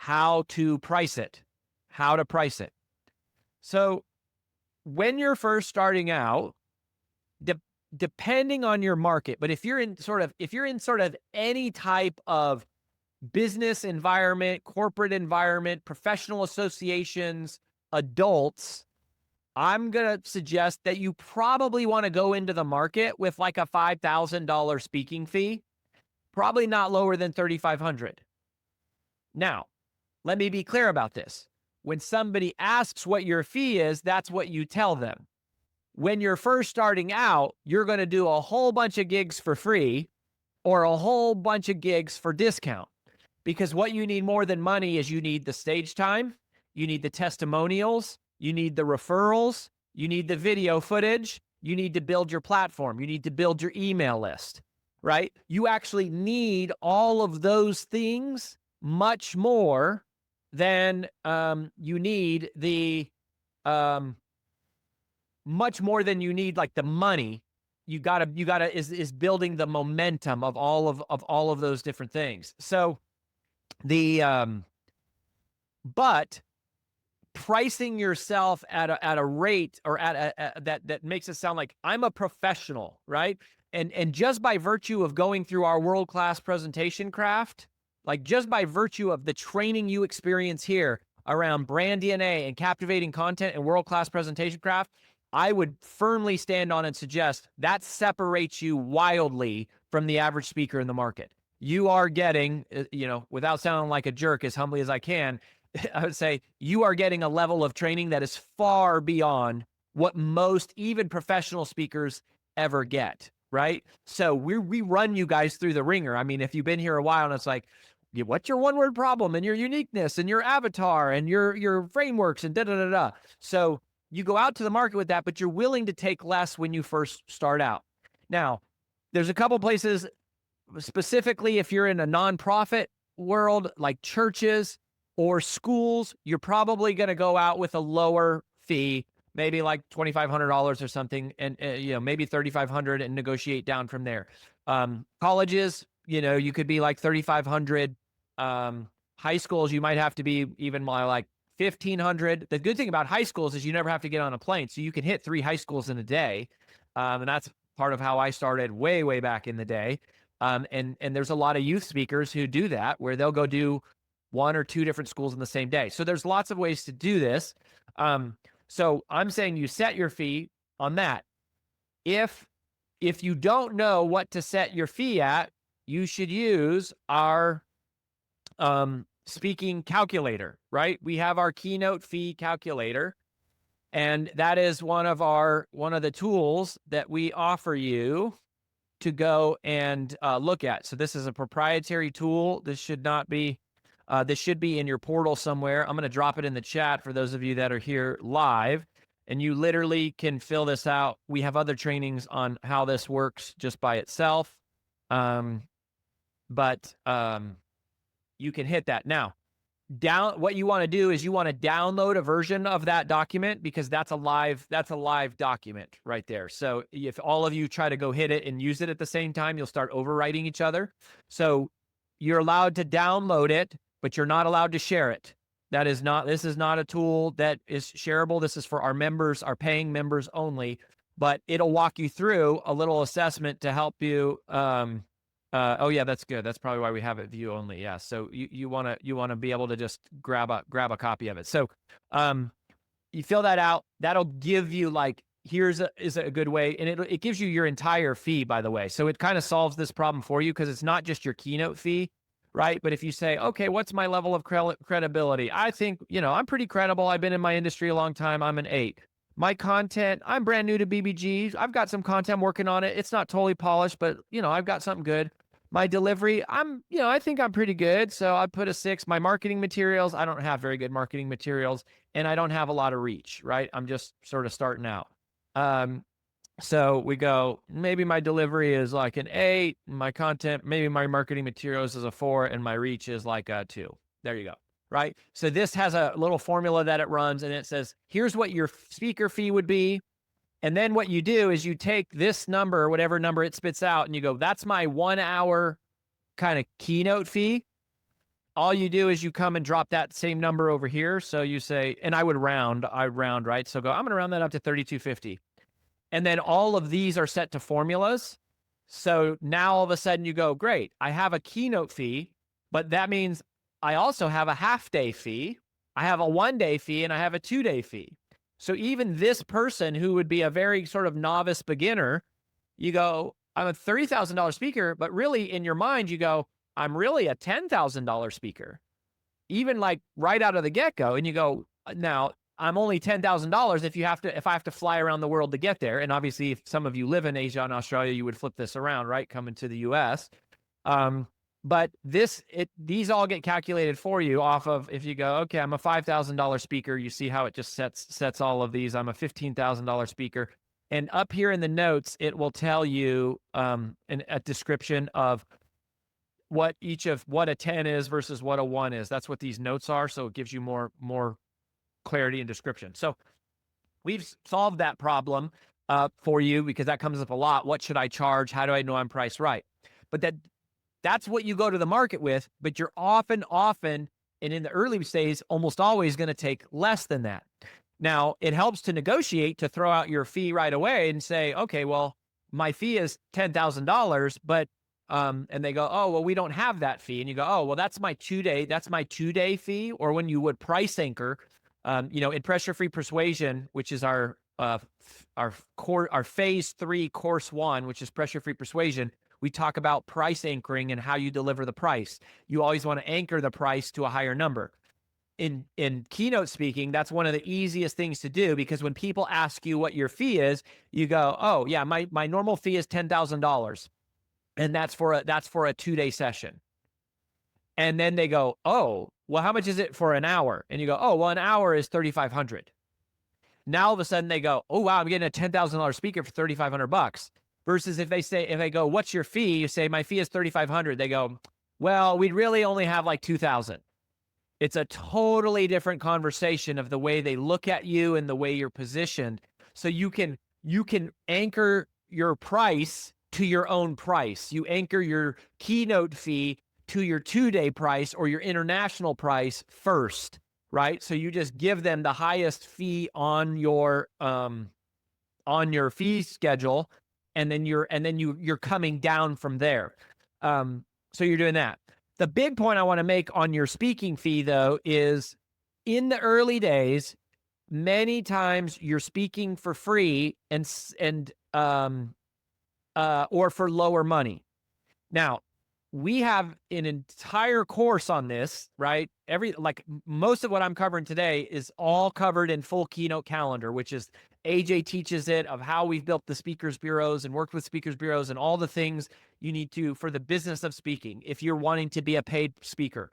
how to price it. So when you're first starting out, depending on your market, but if you're in sort of any type of business environment, corporate environment, professional associations, adults, I'm going to suggest that you probably want to go into the market with like a $5,000 speaking fee, probably not lower than $3,500. Now, let me be clear about this. When somebody asks what your fee is, that's what you tell them. When you're first starting out, you're going to do a whole bunch of gigs for free or a whole bunch of gigs for discount. Because what you need more than money is you need the stage time, you need the testimonials, you need the referrals, you need the video footage, you need to build your platform, you need to build your email list, right? You actually need all of those things much more than you need the much more than you need like the money. You gotta is building the momentum of all of those different things. So but pricing yourself at a rate or at a that makes it sound like I'm a professional, right? And just by virtue of going through our world-class presentation craft, like just by virtue of the training you experience here around brand DNA and captivating content and world-class presentation craft, I would firmly stand on and suggest that separates you wildly from the average speaker in the market. You are getting, without sounding like a jerk, as humbly as I can, I would say you are getting a level of training that is far beyond what most, even professional speakers, ever get, right? So we run you guys through the ringer. I mean, if you've been here a while and it's like, what's your one-word problem and your uniqueness and your avatar and your frameworks and da-da-da-da. So you go out to the market with that, but you're willing to take less when you first start out. Now, there's a couple places, specifically if you're in a nonprofit world like churches or schools, you're probably going to go out with a lower fee, maybe like $2,500 or something, and maybe $3,500 and negotiate down from there. Colleges, you could be like $3,500. High schools, you might have to be even more like $1,500. The good thing about high schools is you never have to get on a plane, so you can hit 3 high schools in a day, and that's part of how I started way, way back in the day. And there's a lot of youth speakers who do that, where they'll go do 1 or 2 different schools in the same day. So there's lots of ways to do this. So I'm saying you set your fee on that. If you don't know what to set your fee at, you should use our speaking calculator, right? We have our Keynote fee calculator, and that is one of the tools that we offer you to go and look at. So this is a proprietary tool. This should not be, this should be in your portal somewhere. I'm going to drop it in the chat for those of you that are here live, and you literally can fill this out. We have other trainings on how this works just by itself. But you can hit that. Now, what you want to do is you want to download a version of that document, because that's a live document right there. So if all of you try to go hit it and use it at the same time, you'll start overwriting each other. So you're allowed to download it, but you're not allowed to share it. This is not a tool that is shareable. This is for our members, our paying members only, but it'll walk you through a little assessment to help you. Oh yeah, that's good. That's probably why we have it view only. Yeah. So you want to be able to just grab a copy of it. So you fill that out. That'll give you like, is a good way. And it gives you your entire fee, by the way. So it kind of solves this problem for you, because it's not just your Keynote fee, right? But if you say, okay, what's my level of credibility? I think, I'm pretty credible. I've been in my industry a long time. I'm an 8. My content, I'm brand new to BBG. I've got some content, I'm working on it. It's not totally polished, but I've got something good. My delivery, I think I'm pretty good. So I put a 6. My marketing materials, I don't have very good marketing materials, and I don't have a lot of reach, right? I'm just sort of starting out. So we go, maybe my delivery is like an 8, my content, maybe my marketing materials is a 4, and my reach is like a 2. There you go. Right? So this has a little formula that it runs, and it says, here's what your speaker fee would be. And then what you do is you take this number, whatever number it spits out, and you go, that's my 1 hour kind of Keynote fee. all you do is you come and drop that same number over here. So you say, and I round, right? So go, I'm going to round that up to 3250. And then all of these are set to formulas. So now all of a sudden you go, great, I have a keynote fee, but that means I also have a half-day fee, I have a one-day fee, and I have a two-day fee. So even this person who would be a very sort of novice beginner, you go, I'm a $30,000 speaker, but really in your mind, you go, I'm really a $10,000 speaker, even like right out of the get-go. And you go, now I'm only $10,000 if I have to fly around the world to get there. And obviously, if some of you live in Asia and Australia, you would flip this around, right? Coming to the US. But these all get calculated for you off of, if you go, okay, I'm a $5,000 speaker. You see how it just sets all of these. I'm a $15,000 speaker. And up here in the notes, it will tell you a description of what a 10 is versus what a 1 is. That's what these notes are. So it gives you more clarity and description. So we've solved that problem for you, because that comes up a lot. What should I charge? How do I know I'm priced right? But that's what you go to the market with, but you're often, and in the early stage, almost always going to take less than that. Now, it helps to negotiate, to throw out your fee right away and say, okay, well, my fee is $10,000, but and they go, oh, well, we don't have that fee. And you go, oh, well, that's my two-day fee. Or when you would price anchor, in Pressure-Free Persuasion, which is our phase 3 course 1, which is Pressure-Free Persuasion, we talk about price anchoring and how you deliver the price. You always want to anchor the price to a higher number. In keynote speaking, that's one of the easiest things to do, because when people ask you what your fee is, you go, oh yeah, my normal fee is $10,000, and that's for a 2-day session. And then they go, oh, well, how much is it for an hour? And you go, oh, well, an hour is $3,500. Now all of a sudden they go, oh wow, I'm getting a $10,000 speaker for $3,500. Versus if they go, what's your fee? You say, my fee is $3,500. They go, well, we'd really only have like $2,000. It's a totally different conversation of the way they look at you and the way you're positioned. So you can anchor your price to your own price. You anchor your keynote fee to your 2-day price or your international price first, right? So you just give them the highest fee on your fee schedule, and then you're coming down from there. So you're doing that. The big point I want to make on your speaking fee, though, is in the early days, many times you're speaking for free or for lower money. Now, we have an entire course on this, right? Most of what I'm covering today is all covered in full Keynote calendar, which is AJ teaches it, of how we've built the speakers bureaus and worked with speakers bureaus and all the things you need to for the business of speaking. If you're wanting to be a paid speaker,